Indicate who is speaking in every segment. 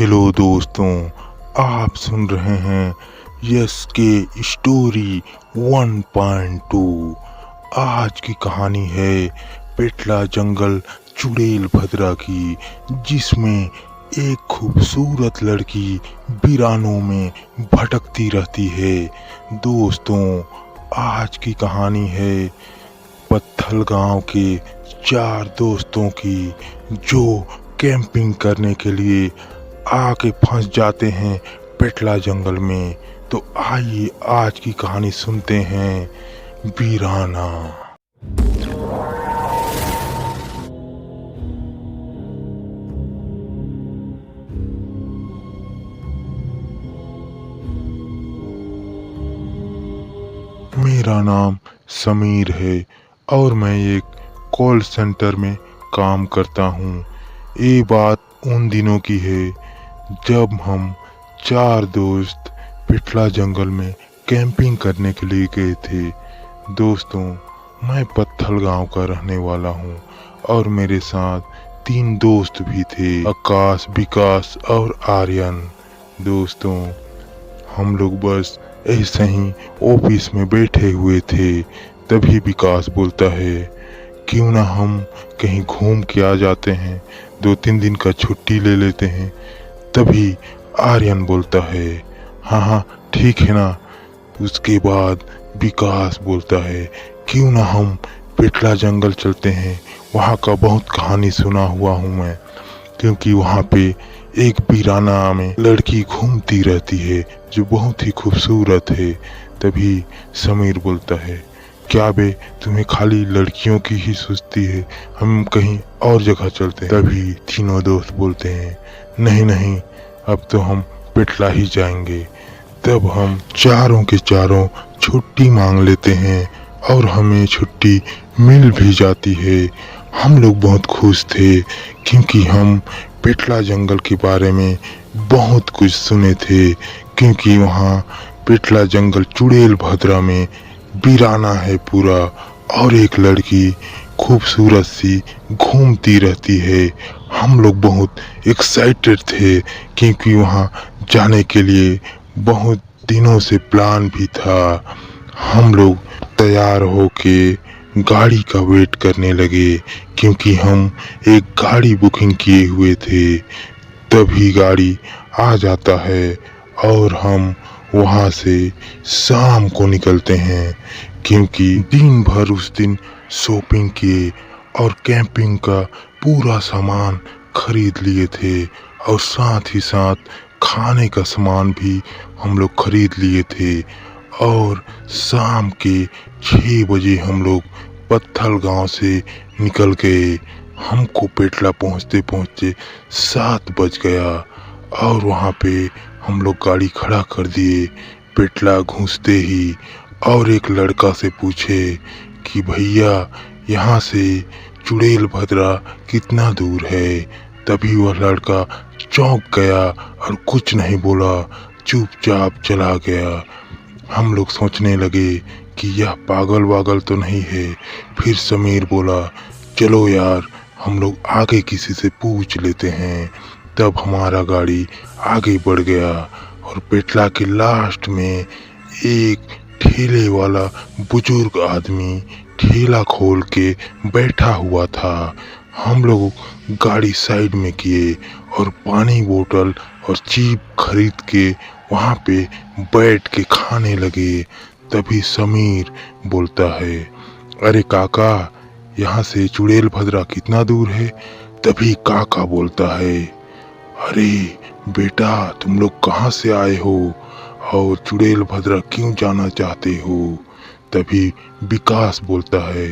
Speaker 1: Hello दोस्तों, आप सुन रहे हैं यस के स्टोरी 1.2। आज की कहानी है पेटला जंगल चुड़ैल भद्रा की, जिसमें एक खूबसूरत लड़की वीरानों में भटकती रहती है। दोस्तों, आज की कहानी है पत्थल गांव के 4 दोस्तों की, जो कैंपिंग करने के लिए आके फंस जाते हैं पेटला जंगल में। तो आइए आज की कहानी सुनते हैं, वीराना। मेरा नाम समीर है और मैं एक कॉल सेंटर में काम करता हूँ। ये बात उन दिनों की है जब हम 4 दोस्त पिटला जंगल में कैंपिंग करने के लिए गए थे। दोस्तों, मैं पत्थल गांव का रहने वाला हूँ और मेरे साथ 3 दोस्त भी थे, आकाश, विकास और आर्यन। दोस्तों, हम लोग बस ऐसे ही ऑफिस में बैठे हुए थे, तभी विकास बोलता है, क्यों ना हम कहीं घूम के आ जाते हैं, 2-3 दिन का छुट्टी ले लेते हैं। तभी आर्यन बोलता है, हाँ ठीक है ना। उसके बाद विकास बोलता है, क्यों ना हम पेटला जंगल चलते हैं, वहाँ का बहुत कहानी सुना हुआ हूँ मैं, क्योंकि वहाँ पे एक वीराना में लड़की घूमती रहती है जो बहुत ही खूबसूरत है। तभी समीर बोलता है, क्या बे, तुम्हें खाली लड़कियों की ही सोचती है, हम कहीं और जगह चलते हैं। तभी तीनों दोस्त बोलते हैं, नहीं, अब तो हम पेटला ही जाएंगे। तब हम चारों के चारों छुट्टी मांग लेते हैं और हमें छुट्टी मिल भी जाती है। हम लोग बहुत खुश थे, क्योंकि हम पेटला जंगल के बारे में बहुत कुछ सुने थे, क्योंकि वहाँ पेटला जंगल चुड़ैल भद्रा में वीराना है पूरा, और एक लड़की खूबसूरत सी घूमती रहती है। हम लोग बहुत एक्साइटेड थे, क्योंकि वहाँ जाने के लिए बहुत दिनों से प्लान भी था। हम लोग तैयार होके गाड़ी का वेट करने लगे, क्योंकि हम एक गाड़ी बुकिंग किए हुए थे। तभी गाड़ी आ जाता है और हम वहाँ से शाम को निकलते हैं, क्योंकि दिन भर उस दिन शॉपिंग किए और कैंपिंग का पूरा सामान खरीद लिए थे, और साथ ही साथ खाने का सामान भी हम लोग खरीद लिए थे। और शाम के 6 बजे हम लोग पत्थल गांव से निकल गए। हमको पेटला पहुँचते पहुँचते 7 बज गया, और वहाँ पे हम लोग गाड़ी खड़ा कर दिए। पेटला घुसते ही और एक लड़का से पूछे कि भैया, यहाँ से चुड़ैल भद्रा कितना दूर है। तभी वह लड़का चौंक गया और कुछ नहीं बोला, चुपचाप चला गया। हम लोग सोचने लगे कि यह पागल वागल तो नहीं है। फिर समीर बोला, चलो यार, हम लोग आगे किसी से पूछ लेते हैं। तब हमारा गाड़ी आगे बढ़ गया, और पेटला के लास्ट में एक ठेले वाला बुजुर्ग आदमी ठेला खोल के बैठा हुआ था। हम लोग गाड़ी साइड में किए और पानी बोतल और चिप खरीद के वहाँ पे बैठ के खाने लगे। तभी समीर बोलता है, अरे काका, यहाँ से चुड़ैल भद्रा कितना दूर है। तभी काका बोलता है, अरे बेटा, तुम लोग कहाँ से आए हो और चुड़ैल भद्रा क्यों जाना चाहते हो। तभी विकास बोलता है,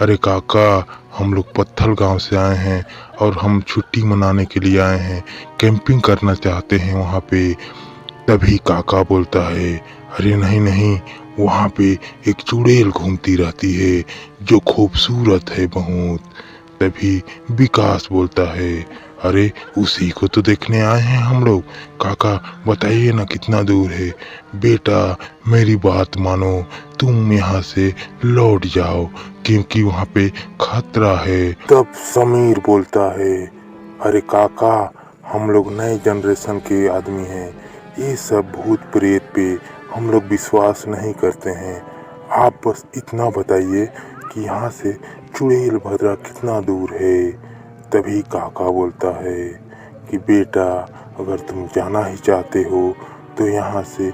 Speaker 1: अरे काका, हम लोग पत्थल गांव से आए हैं और हम छुट्टी मनाने के लिए आए हैं, कैंपिंग करना चाहते हैं वहाँ पे। तभी काका बोलता है, अरे नहीं, वहाँ पे एक चुड़ैल घूमती रहती है जो खूबसूरत है बहुत। तभी विकास बोलता है, अरे उसी को तो देखने आए हैं हम लोग। काका, बताइए ना कितना दूर है। बेटा, मेरी बात मानो, तुम यहाँ से लौट जाओ, क्योंकि वहाँ पे खतरा है। तब समीर बोलता है, अरे काका, हम लोग नए जनरेशन के आदमी हैं, ये सब भूत प्रेत पे हम लोग विश्वास नहीं करते हैं। आप बस इतना बताइए कि यहाँ से चुड़ैल भद्रा कितना दूर है। तभी काका बोलता है कि बेटा, अगर तुम जाना ही चाहते हो तो यहाँ से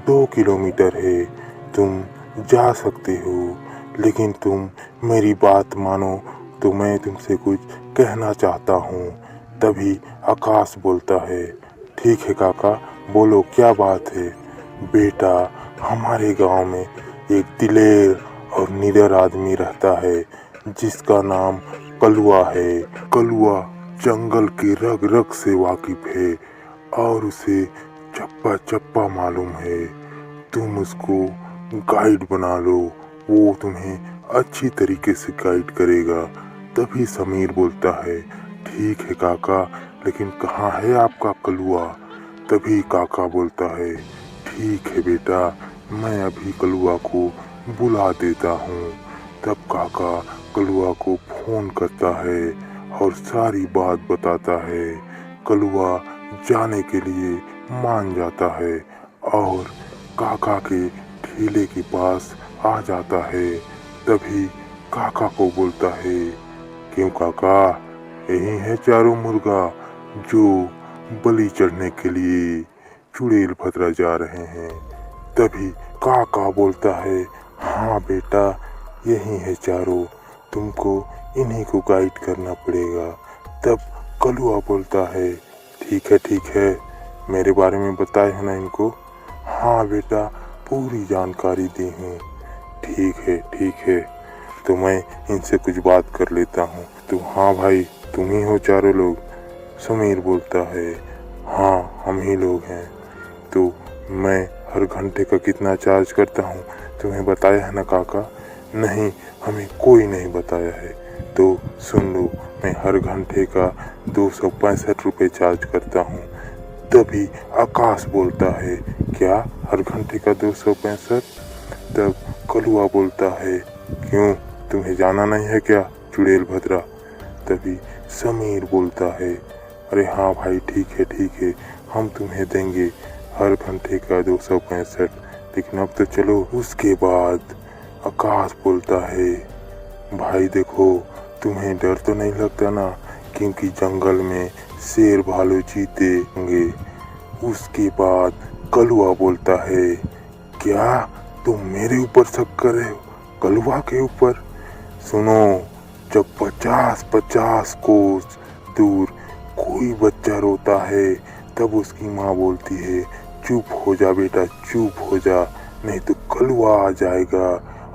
Speaker 1: 2 किलोमीटर है, तुम जा सकते हो, लेकिन तुम मेरी बात मानो तो मैं तुमसे कुछ कहना चाहता हूँ। तभी आकाश बोलता है, ठीक है काका, बोलो क्या बात है। बेटा, हमारे गांव में एक दिलेर और निडर आदमी रहता है जिसका नाम कलुआ है। कलुआ जंगल के रग रग से वाकिफ है और उसे चप्पा चप्पा मालूम है। तुम उसको गाइड बना लो, वो तुम्हें अच्छी तरीके से गाइड करेगा। तभी समीर बोलता है, ठीक है काका, लेकिन कहाँ है आपका कलुआ। तभी काका बोलता है, ठीक है बेटा, मैं अभी कलुआ को बुला देता हूँ। तब काका कलुआ को फोन करता है और सारी बात बताता है। कलुआ जाने के लिए मान जाता है और काका के ठेले के पास आ जाता है। तभी काका को बोलता है, क्यों काका, यही है चारों मुर्गा जो बलि चढ़ने के लिए चुड़ैल भद्रा जा रहे हैं। तभी काका बोलता है, हाँ बेटा, यही है चारों, तुमको इन्हीं को गाइड करना पड़ेगा। तब कलुआ बोलता है, ठीक है, मेरे बारे में बताए हो ना इनको। हाँ बेटा, पूरी जानकारी दी हूँ। ठीक है, तो मैं इनसे कुछ बात कर लेता हूँ। तो हाँ भाई, तुम ही हो चारों लोग। समीर बोलता है, हाँ हम ही लोग हैं। तो मैं हर घंटे का कितना चार्ज करता हूँ तुम्हें बताया है ना काका। नहीं, हमें कोई नहीं बताया है। तो सुन लो, मैं हर घंटे का 265 रुपये चार्ज करता हूँ। तभी आकाश बोलता है, क्या हर घंटे का 265? तब कलुआ बोलता है, क्यों, तुम्हें जाना नहीं है क्या चुड़ैल भद्रा। तभी समीर बोलता है, अरे हाँ भाई, ठीक है, हम तुम्हें देंगे हर घंटे का 265, लेकिन अब तो चलो। उसके बाद आकाश बोलता है, भाई देखो, तुम्हें डर तो नहीं लगता ना, क्योंकि जंगल में शेर भालू चीते होंगे। उसके बाद कलुआ बोलता है, क्या तुम मेरे ऊपर शक कर रहे हो, कलुआ के ऊपर। सुनो, जब 50-50 कोस दूर कोई बच्चा रोता है तब उसकी माँ बोलती है, चुप हो जा बेटा, चुप हो जा, नहीं तो कलुआ आ जाएगा।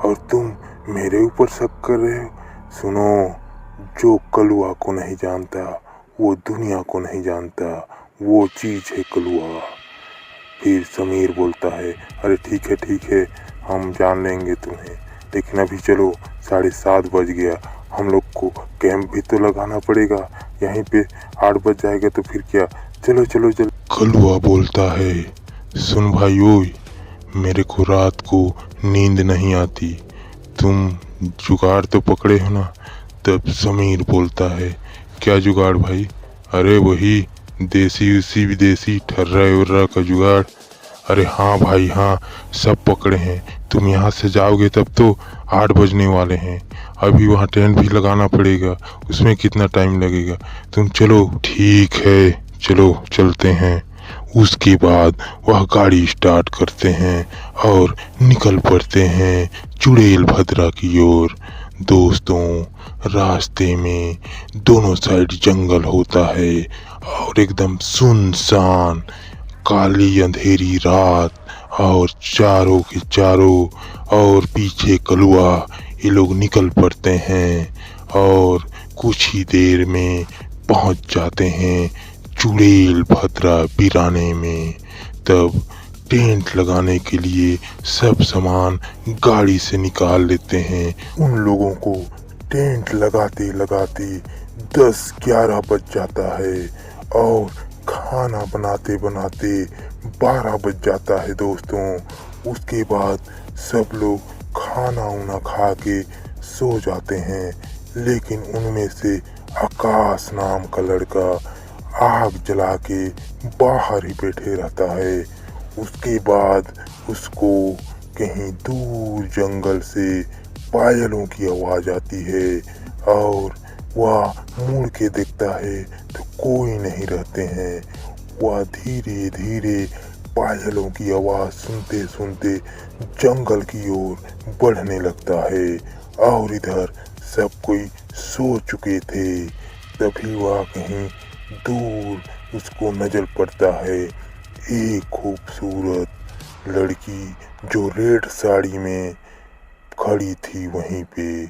Speaker 1: और तुम मेरे ऊपर शक कर रहे हो। सुनो, जो कलुआ को नहीं जानता वो दुनिया को नहीं जानता, वो चीज है कलुआ। फिर समीर बोलता है, अरे ठीक है, हम जान लेंगे तुम्हें, लेकिन अभी चलो, 7:30 बज गया, हम लोग को कैंप भी तो लगाना पड़ेगा। यहीं पे 8 बज जाएगा तो फिर क्या, चलो। कलुआ बोलता है, सुन भाई, ओए, मेरे को रात को नींद नहीं आती, तुम जुगाड़ तो पकड़े हो ना। तब समीर बोलता है, क्या जुगाड़ भाई। अरे वही देसी विदेशी ठर्रा उर्रा का जुगाड़। अरे हाँ भाई हाँ, सब पकड़े हैं। तुम यहाँ से जाओगे तब तो 8 बजने वाले हैं। अभी वहाँ टेंट भी लगाना पड़ेगा, उसमें कितना टाइम लगेगा। तुम चलो। ठीक है, चलो चलते हैं। उसके बाद वह गाड़ी स्टार्ट करते हैं और निकल पड़ते हैं चुड़ैल भद्रा की ओर। दोस्तों, रास्ते में दोनों साइड जंगल होता है और एकदम सुनसान काली अंधेरी रात, और चारों के चारों और पीछे कलुआ, ये लोग निकल पड़ते हैं और कुछ ही देर में पहुंच जाते हैं चुड़ैल भद्रा बिराने में। तब टेंट लगाने के लिए सब सामान गाड़ी से निकाल लेते हैं। उन लोगों को टेंट लगाते लगाते 10-11 बज जाता है और खाना बनाते बनाते 12 बज जाता है दोस्तों। उसके बाद सब लोग खाना उना खा के सो जाते हैं, लेकिन उनमें से आकाश नाम का लड़का आग जला के बाहर ही बैठे रहता है। उसके बाद उसको कहीं दूर जंगल से पायलों की आवाज आती है और वह मुड़ के देखता है तो कोई नहीं रहते हैं। वह धीरे धीरे पायलों की आवाज सुनते सुनते जंगल की ओर बढ़ने लगता है और इधर सब कोई सो चुके थे। तभी वह कहीं दूर उसको नजर पड़ता है एक खूबसूरत लड़की जो रेड साड़ी में खड़ी थी वहीं पे।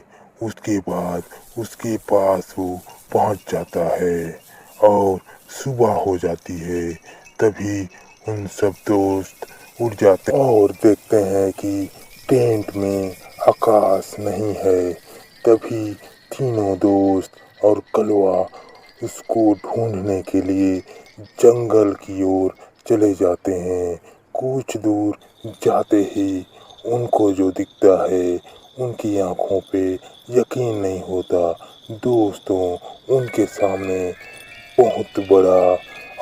Speaker 1: उसके बाद उसके पास वो पहुंच जाता है और सुबह हो जाती है। तभी उन सब दोस्त उठ जाते और देखते हैं कि टेंट में आकाश नहीं है। तभी तीनों दोस्त और कलवा उसको ढूंढने के लिए जंगल की ओर चले जाते हैं। कुछ दूर जाते ही उनको जो दिखता है उनकी आंखों पे यकीन नहीं होता। दोस्तों, उनके सामने बहुत बड़ा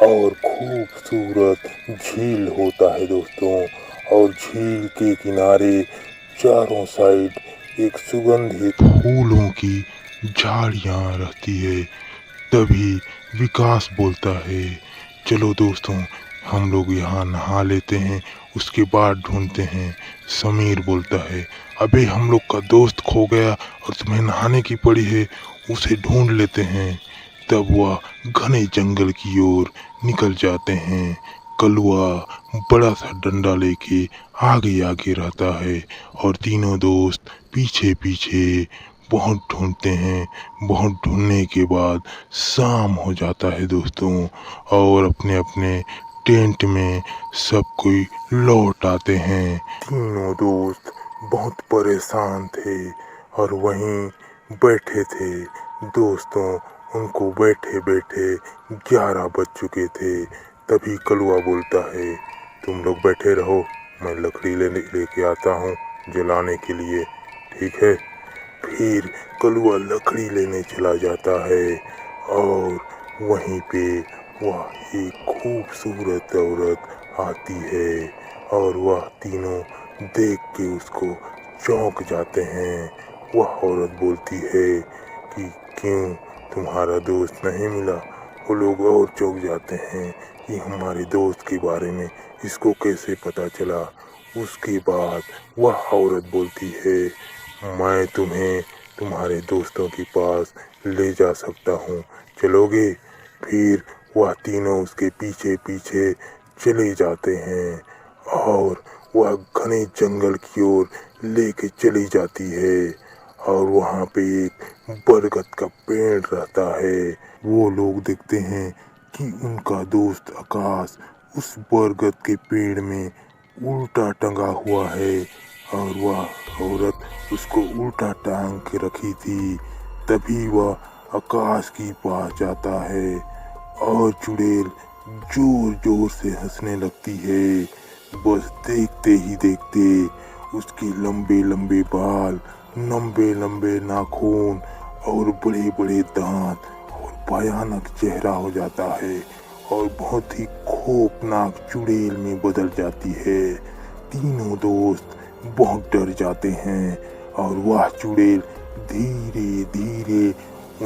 Speaker 1: और खूबसूरत झील होता है दोस्तों। और झील के किनारे चारों साइड एक सुगंधित फूलों की झाड़ियां रहती है। तभी विकास बोलता है, चलो दोस्तों हम लोग यहाँ नहा लेते हैं, उसके बाद ढूंढते हैं। समीर बोलता है, अबे हम लोग का दोस्त खो गया और तुम्हें नहाने की पड़ी है, उसे ढूंढ लेते हैं। तब वह घने जंगल की ओर निकल जाते हैं। कलुआ बड़ा सा डंडा लेके आगे आगे रहता है और तीनों दोस्त पीछे पीछे बहुत ढूंढते हैं। बहुत ढूंढने के बाद शाम हो जाता है दोस्तों और अपने अपने टेंट में सब कोई लौट आते हैं। तीनों दोस्त बहुत परेशान थे और वहीं बैठे थे। दोस्तों, उनको बैठे बैठे 11 बज चुके थे। तभी कलुआ बोलता है, तुम लोग बैठे रहो, मैं लकड़ी लेके आता हूँ जलाने के लिए, ठीक है। फिर कलुआ लकड़ी लेने चला जाता है और वहीं पे वह एक खूबसूरत औरत आती है और वह तीनों देख के उसको चौंक जाते हैं। वह औरत बोलती है कि क्यों, तुम्हारा दोस्त नहीं मिला? वो लोग और चौंक जाते हैं कि हमारे दोस्त के बारे में इसको कैसे पता चला। उसके बाद वह औरत बोलती है, मैं तुम्हें तुम्हारे दोस्तों के पास ले जा सकता हूँ, चलोगे? फिर वह तीनों उसके पीछे पीछे चले जाते हैं और वह घने जंगल की ओर लेके चली जाती है और वहाँ पे एक बरगद का पेड़ रहता है। वो लोग देखते हैं कि उनका दोस्त आकाश उस बरगद के पेड़ में उल्टा टंगा हुआ है और वह औरत उसको उल्टा टांग के रखी थी। तभी वह आकाश के पास जाता है और चुड़ैल जोर जोर से हंसने लगती है। बस देखते ही देखते उसके लंबे लंबे बाल, लंबे लंबे नाखून और बड़े बड़े दांत और भयानक चेहरा हो जाता है और बहुत ही खौफनाक चुड़ैल में बदल जाती है। तीनों दोस्त बहुत डर जाते हैं और वह चुड़ैल धीरे धीरे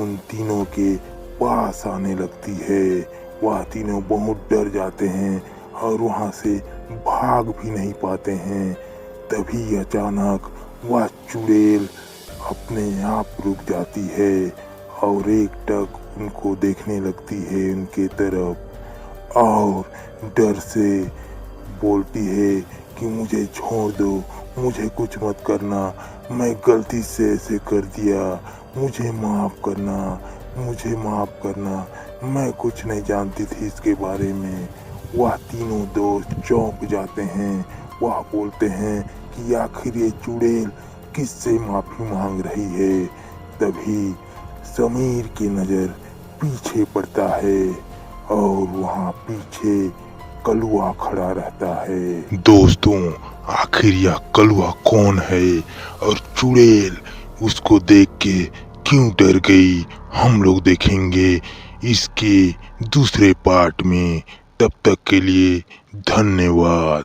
Speaker 1: उन तीनों के पास आने लगती है। वह तीनों बहुत डर जाते हैं और वहाँ से भाग भी नहीं पाते हैं। तभी अचानक वह चुड़ैल अपने आप रुक जाती है और एकटक उनको देखने लगती है उनके तरफ और डर से बोलती है कि मुझे छोड़ दो, मुझे कुछ मत करना, मैं गलती से ऐसे कर दिया, मुझे माफ़ करना, मुझे माफ़ करना, मैं कुछ नहीं जानती थी इसके बारे में। वह तीनों दोस्त चौंक जाते हैं। वह बोलते हैं कि आखिर ये चुड़ैल किससे माफ़ी मांग रही है। तभी समीर की नज़र पीछे पड़ता है और वहाँ पीछे कलुआ खड़ा रहता है। दोस्तों, आखिर यह कलुआ कौन है और चुड़ैल उसको देख के क्यों डर गई, हम लोग देखेंगे इसके दूसरे पार्ट में। तब तक के लिए धन्यवाद।